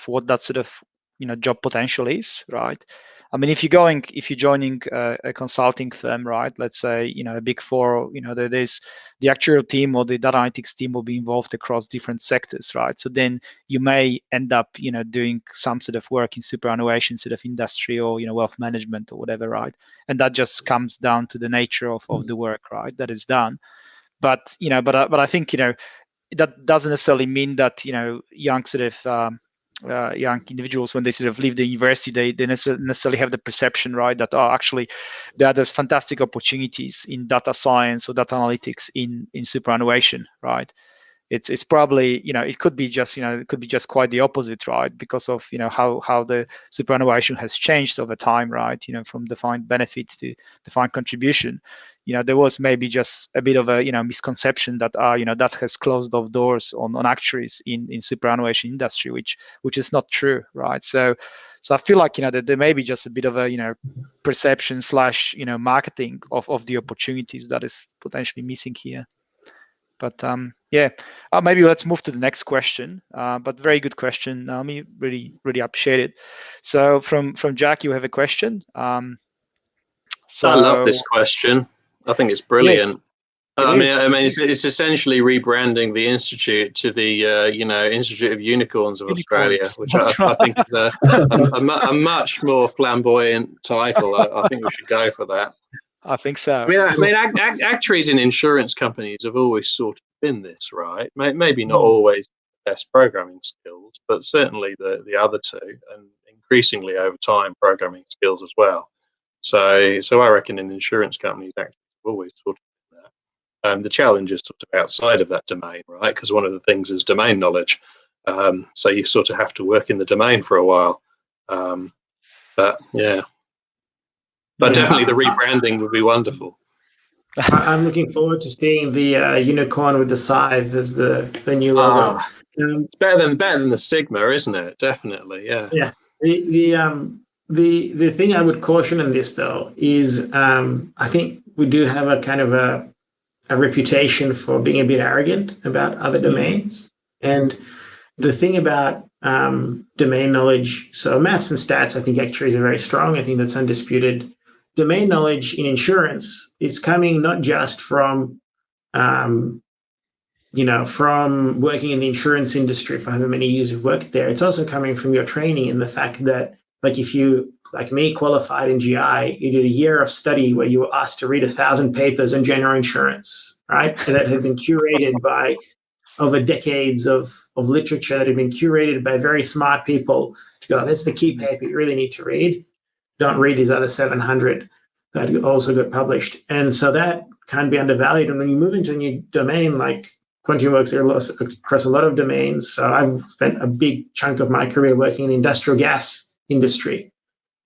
what that sort of, you know, job potential is, right? I mean, if you're joining a consulting firm, right? Let's say, you know, a big four, you know, there's the actuarial team or the data analytics team will be involved across different sectors, right? So then you may end up, you know, doing some sort of work in superannuation sort of industry, or, you know, wealth management or whatever, right? And that just comes down to the nature of the work, right, that is done. But, you know, but I think, you know, that doesn't necessarily mean that, you know, young sort of young individuals, when they sort of leave the university, they necessarily have the perception, right, that actually there are those fantastic opportunities in data science or data analytics in superannuation, right? It's probably, you know, it could be just, you know, it could be just quite the opposite, right? Because of, you know, how the superannuation has changed over time, right? You know, from defined benefit to defined contribution. You know, there was maybe just a bit of a, you know, misconception that you know, that has closed off doors on actuaries in superannuation industry, which is not true, right? So I feel like, you know, that there may be just a bit of a, you know, perception / you know, marketing of the opportunities that is potentially missing here. But yeah, maybe let's move to the next question. But very good question, Naomi. Really appreciate it. So from Jack, you have a question. So I love this question. I think it's brilliant. Yes, I mean, it's essentially rebranding the institute to the you know, Institute of Unicorns of Australia, which I think is a much more flamboyant title. I think we should go for that. I think so. I mean, actuaries in insurance companies have always sort of been this, right? Maybe not always the best programming skills, but certainly the other two, and increasingly over time, programming skills as well. So I reckon in insurance companies, actually, have always sort of been that. The challenge is sort of outside of that domain, right? Because one of the things is domain knowledge. So you sort of have to work in the domain for a while. But yeah. But definitely the rebranding would be wonderful. I'm looking forward to seeing the unicorn with the scythe as the new logo. It's better than the Sigma, isn't it? Definitely, yeah. Yeah. The thing I would caution in this, though, is I think we do have a kind of a reputation for being a bit arrogant about other domains. And the thing about domain knowledge, so maths and stats, I think actuaries are very strong. I think that's undisputed. Domain knowledge in insurance is coming not just from, you know, from working in the insurance industry for however many years you've worked there. It's also coming from your training and the fact that, like, if you, like me, qualified in GI, you did a year of study where you were asked to read 1,000 papers on general insurance, right? And that had been curated by over decades of literature that had been curated by very smart people to go, that's the key paper you really need to read. Don't read these other 700 that also got published. And so that can't be undervalued. And when you move into a new domain, like quantum works across a lot of domains. So I've spent a big chunk of my career working in the industrial gas industry.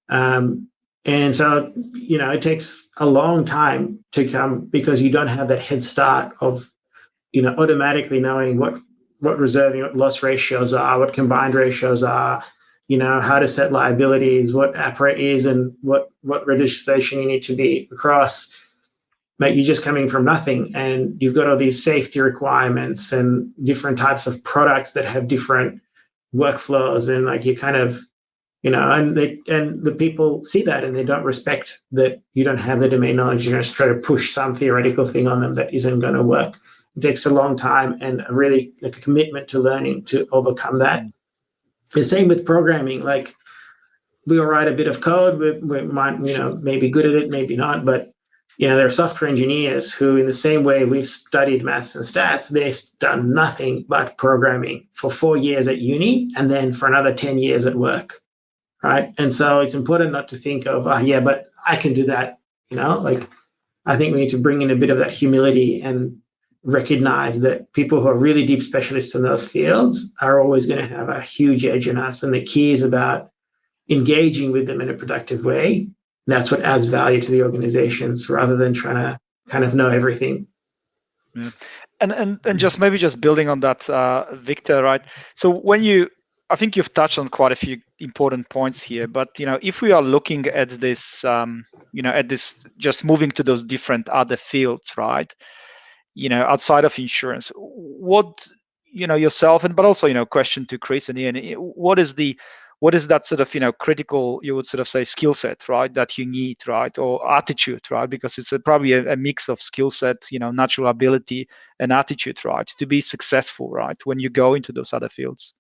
And so, it takes a long time to come because you don't have that head start of, automatically knowing what reserving, what loss ratios are, what combined ratios are, how to set liabilities, what APRA is, and what registration you need to be across. Mate, you're just coming from nothing, and you've got all these safety requirements and different types of products that have different workflows, and like you kind of, and the people see that and they don't respect that you don't have the domain knowledge. You're going to try to push some theoretical thing on them that isn't going to work. It takes a long time and a really like a commitment to learning to overcome that. The same with programming. Like we all write a bit of code. We might, maybe good at it, maybe not, but there are software engineers who, in the same way we've studied maths and stats, they've done nothing but programming for 4 years at uni and then for another 10 years at work, right? And so it's important not to think of, but I can do that, like I think we need to bring in a bit of that humility and recognize that people who are really deep specialists in those fields are always going to have a huge edge on us. And the key is about engaging with them in a productive way. That's what adds value to the organizations rather than trying to kind of know everything. Yeah. And just building on that, Victor, right? So I think you've touched on quite a few important points here, but if we are looking at this, at this, just moving to those different other fields, right? Outside of insurance, what yourself, but also question to Chris and Ian, what is that sort of critical, you would sort of say, skill set, right, that you need, right, or attitude, right, because it's probably a mix of skill set, natural ability and attitude, right, to be successful, right, when you go into those other fields.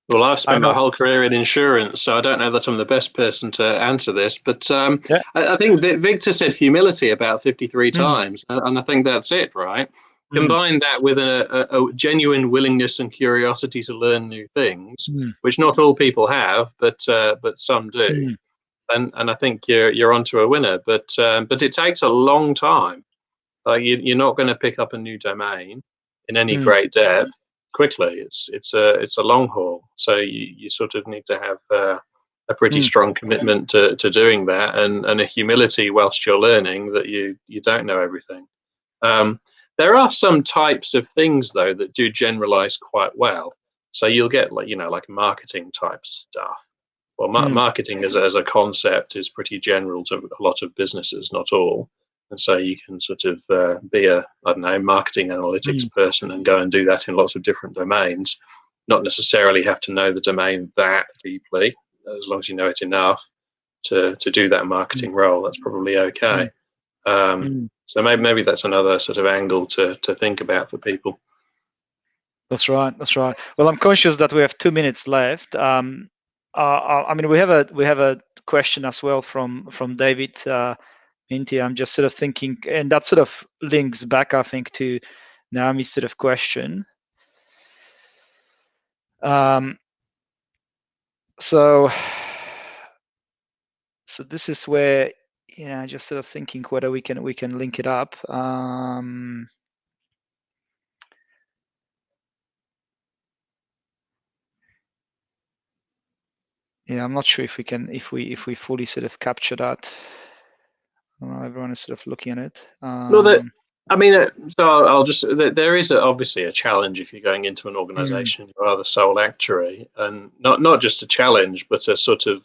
Well, I've spent my whole career in insurance, so I don't know that I'm the best person to answer this. But I think Victor said humility about 53 times, and I think that's it, right? Combine that with a genuine willingness and curiosity to learn new things, which not all people have, but some do. And I think you're onto a winner. But it takes a long time. You're not going to pick up a new domain in any great depth quickly. It's a long haul. So you sort of need to have a pretty strong commitment to doing that, and a humility whilst you're learning that you don't know everything. There are some types of things though that do generalize quite well. So you'll get like marketing type stuff. Well, marketing as a concept is pretty general to a lot of businesses, not all. And so you can sort of be a, marketing analytics person and go and do that in lots of different domains. Not necessarily have to know the domain that deeply, as long as you know it enough to do that marketing role. That's probably okay. So maybe that's another sort of angle to think about for people. That's right. Well, I'm conscious that we have 2 minutes left. I mean, we have a question as well from David Minty. I'm just sort of thinking, and that sort of links back, I think, to Naomi's sort of question. So this is where, just sort of thinking whether we can link it up. Yeah, I'm not sure if we can, if we fully sort of capture that. Everyone is sort of looking at it. So I'll just, there is obviously a challenge if you're going into an organization, you are the sole actuary, and not just a challenge, but a sort of,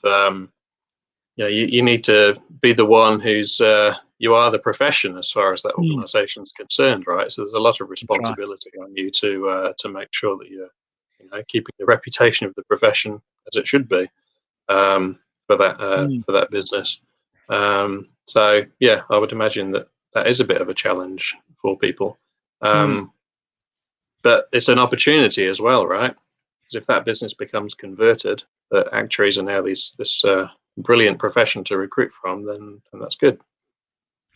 you need to be the one who's, you are the profession as far as that organization is concerned, right? So there's a lot of responsibility on you to make sure that you're, keeping the reputation of the profession as it should be for that business. So yeah, I would imagine that is a bit of a challenge for people, but it's an opportunity as well, right? Because if that business becomes converted, that actuaries are now this brilliant profession to recruit from, then that's good.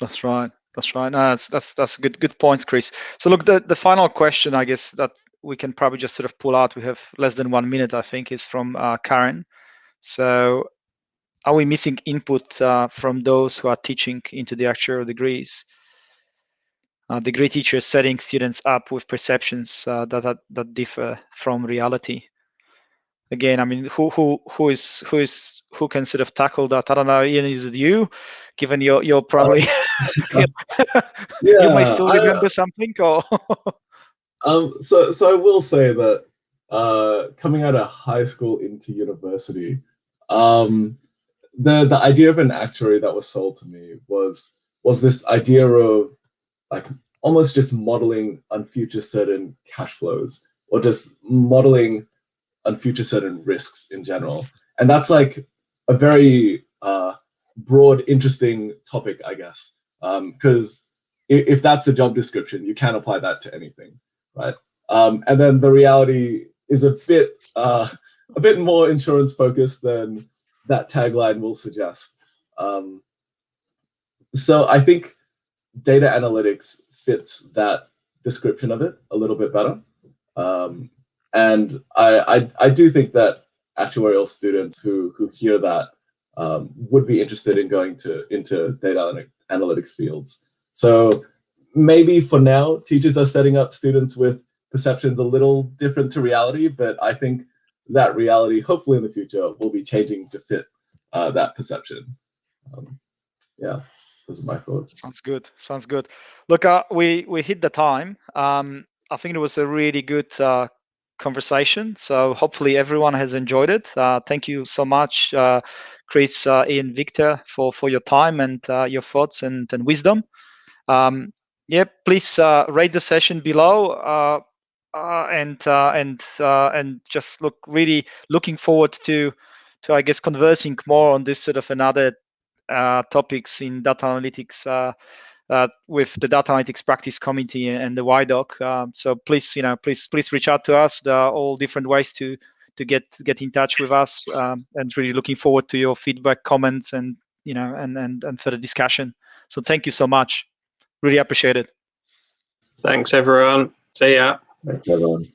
That's right. No, that's good points, Chris. So look, the final question, I guess, that we can probably just sort of pull out. We have less than 1 minute, I think, is from Karen. So are we missing input from those who are teaching into the actuarial degrees? Degree teachers setting students up with perceptions that differ from reality. Again, I mean, who can sort of tackle that? I don't know. Ian, is it you? Given you're probably you may still remember something, or so I will say that coming out of high school into university, the idea of an actuary that was sold to me was this idea of like almost just modeling on future certain cash flows, or just modeling on future certain risks in general. And that's like a very broad, interesting topic, I guess, because if that's a job description, you can apply that to anything, right? And then the reality is a bit more insurance focused than that tagline will suggest. So I think data analytics fits that description of it a little bit better. And I do think that actuarial students who hear that would be interested in going into data analytics fields. So maybe for now, teachers are setting up students with perceptions a little different to reality, but I think that reality, hopefully in the future, will be changing to fit that perception. Yeah, those are my thoughts. Sounds good. Look, we hit the time. I think it was a really good conversation. So hopefully everyone has enjoyed it. Thank you so much, Chris, Ian, Victor, for your time and your thoughts and wisdom. Yeah, please rate the session below, and just really looking forward to I guess conversing more on this sort of another topics in data analytics with the data analytics practice committee and the YDoc. So please, please reach out to us. There are all different ways to get in touch with us, and really looking forward to your feedback, comments, and and further discussion. So thank you so much. Really appreciate it. Thanks, everyone. See ya. Thanks, everyone.